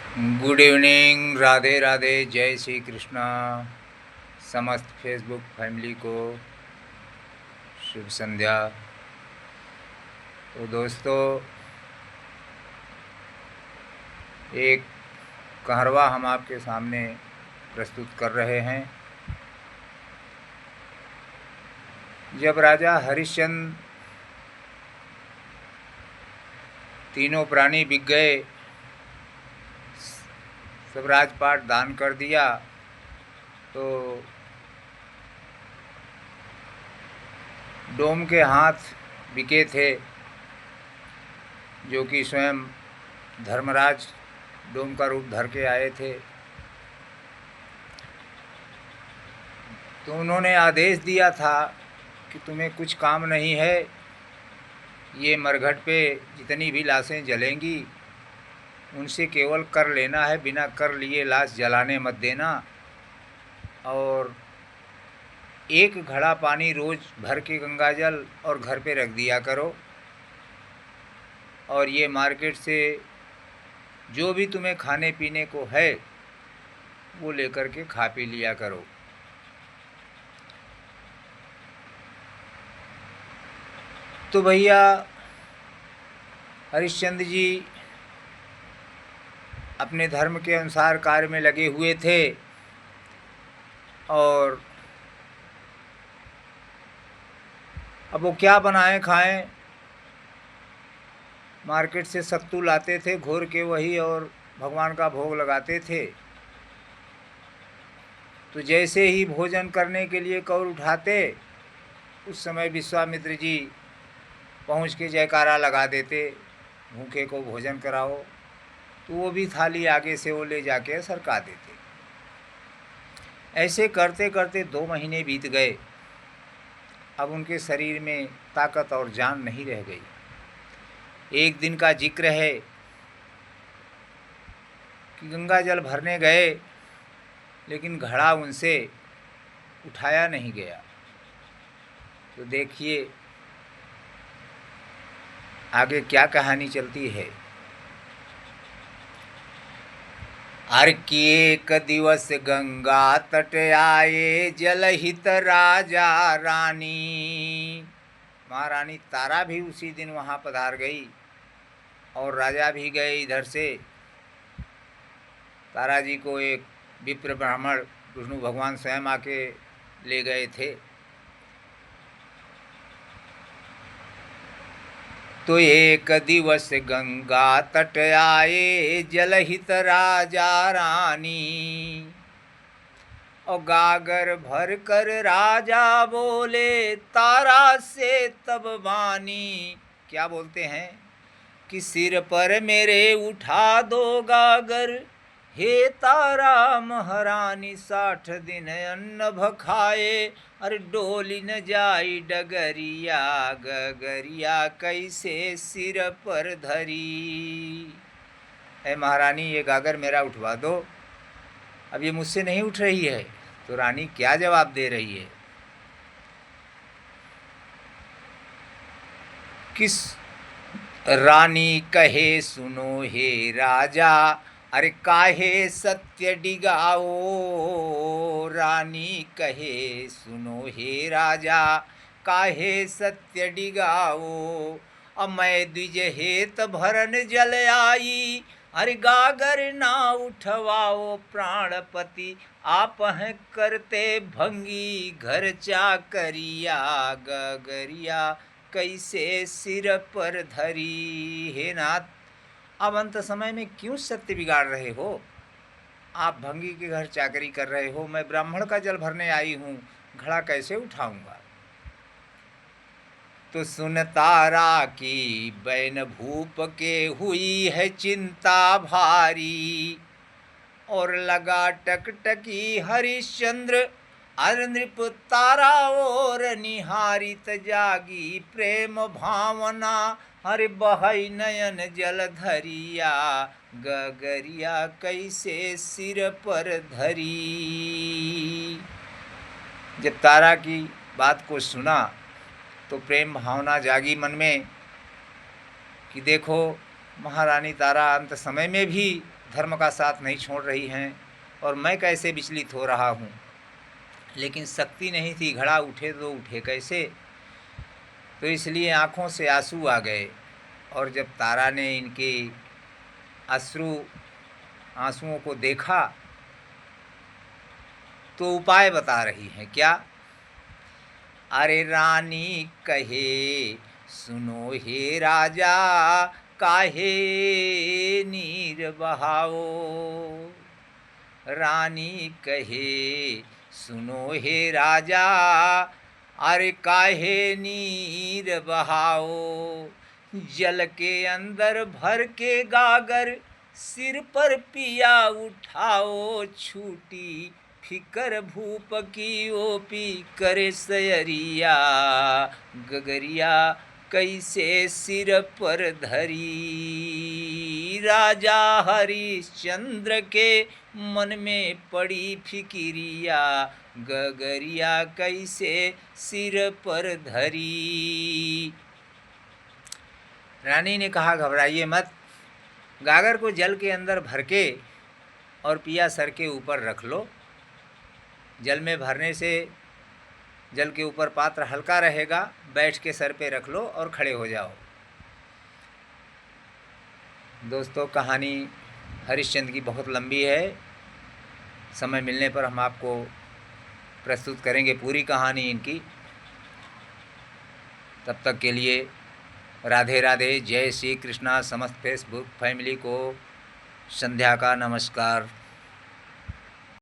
Good evening, Radhe Radhe, जय श्री कृष्णा। समस्त Facebook family को शुभ संध्या। तो दोस्तों, एक कहरवा हम आपके सामने प्रस्तुत कर रहे हैं। जब राजा हरिश्चंद्र तीनों प्राणी बिक गए, सब राजपाट दान कर दिया, तो डोम के हाथ बिके थे, जो कि स्वयं धर्मराज डोम का रूप धर के आए थे। तो उन्होंने आदेश दिया था कि तुम्हें कुछ काम नहीं है, ये मरघट पे जितनी भी लाशें जलेंगी उनसे केवल कर लेना है, बिना कर लिए लाश जलाने मत देना। और एक घड़ा पानी रोज़ भर के गंगाजल और घर पे रख दिया करो, और ये मार्केट से जो भी तुम्हें खाने पीने को है वो लेकर के खा पी लिया करो। तो भैया हरिश्चंद्र जी अपने धर्म के अनुसार कार्य में लगे हुए थे, और अब वो क्या बनाएं खाएं। मार्केट से सत्तू लाते थे घोर के वही, और भगवान का भोग लगाते थे। तो जैसे ही भोजन करने के लिए कौर उठाते, उस समय विश्वामित्र जी पहुँच के जयकारा लगा देते, भूखे को भोजन कराओ। तो वो भी थाली आगे से वो ले जाके सरका देते। ऐसे करते करते 2 महीने बीत गए। अब उनके शरीर में ताकत और जान नहीं रह गई। एक दिन का जिक्र है कि गंगा जल भरने गए, लेकिन घड़ा उनसे उठाया नहीं गया। तो देखिए आगे क्या कहानी चलती है। हर की एक दिवस गंगा तट आए, जलहित राजा रानी। महारानी तारा भी उसी दिन वहाँ पधार गई, और राजा भी गए इधर से। तारा जी को एक विप्र ब्राह्मण विष्णु भगवान स्वयं आके ले गए थे। तो एक दिवस गंगा तट आए, जलहित राजा रानी। और गागर भर कर राजा बोले, तारा से तब बानी। क्या बोलते हैं कि सिर पर मेरे उठा दो गागर, हे तारा महारानी। 60 दिन अन्न भखाए, अरे डोली न जाई डगरिया। गगरिया कैसे सिर पर धरी। है महारानी, ये गागर मेरा उठवा दो। अब ये मुझसे नहीं उठ रही है। तो रानी क्या जवाब दे रही है? किस रानी कहे सुनो हे राजा, अरे काहे सत्य डिगाओ। रानी कहे सुनो हे राजा, काहे सत्य डिगाओ। अब मैं द्विज हेत भरन जल आई, अरे गागर ना उठवाओ। प्राणपति आप हैं करते भंगी, घर चाकरिया। गगरिया कैसे सिर पर धरी। हे नाथ, अब अंत समय में क्यों सत्य बिगाड़ रहे हो? आप भंगी के घर चाकरी कर रहे हो, मैं ब्राह्मण का जल भरने आई हूँ, घड़ा कैसे उठाऊंगा? तो सुन तारा की बैन भूप के हुई है चिंता भारी। और लगा टकटकी हरिश्चंद्र, अर नृप तारा और निहारित। जागी प्रेम भावना, हर बहई नयन जल धरिया। गगरिया कैसे सिर पर धरी। जब तारा की बात को सुना तो प्रेम भावना जागी मन में कि देखो, महारानी तारा अंत समय में भी धर्म का साथ नहीं छोड़ रही हैं और मैं कैसे विचलित हो रहा हूँ। लेकिन शक्ति नहीं थी, घड़ा उठे तो उठे कैसे। तो इसलिए आँखों से आंसू आ गए। और जब तारा ने इनके आंसुओं को देखा तो उपाय बता रही हैं। क्या? अरे रानी कहे सुनो हे राजा, काहे नीर बहाओ। रानी कहे सुनो हे राजा, अरे काहे नीर बहाओ। जल के अंदर भर के गागर सिर पर पिया उठाओ। छूटी फिकर भूप की ओपी करे सयरिया। गगरिया कैसे सिर पर धरी। राजा हरिश्चंद्र के मन में पड़ी फिकिरिया। गगरिया कैसे सिर पर धरी। रानी ने कहा घबराइए मत, गागर को जल के अंदर भर के और पिया सर के ऊपर रख लो। जल में भरने से जल के ऊपर पात्र हल्का रहेगा, बैठ के सर पे रख लो और खड़े हो जाओ। दोस्तों, कहानी हरिश्चंद्र की बहुत लंबी है। समय मिलने पर हम आपको प्रस्तुत करेंगे पूरी कहानी इनकी। तब तक के लिए राधे राधे, जय श्री कृष्णा। समस्त फेसबुक फैमिली को संध्या का नमस्कार।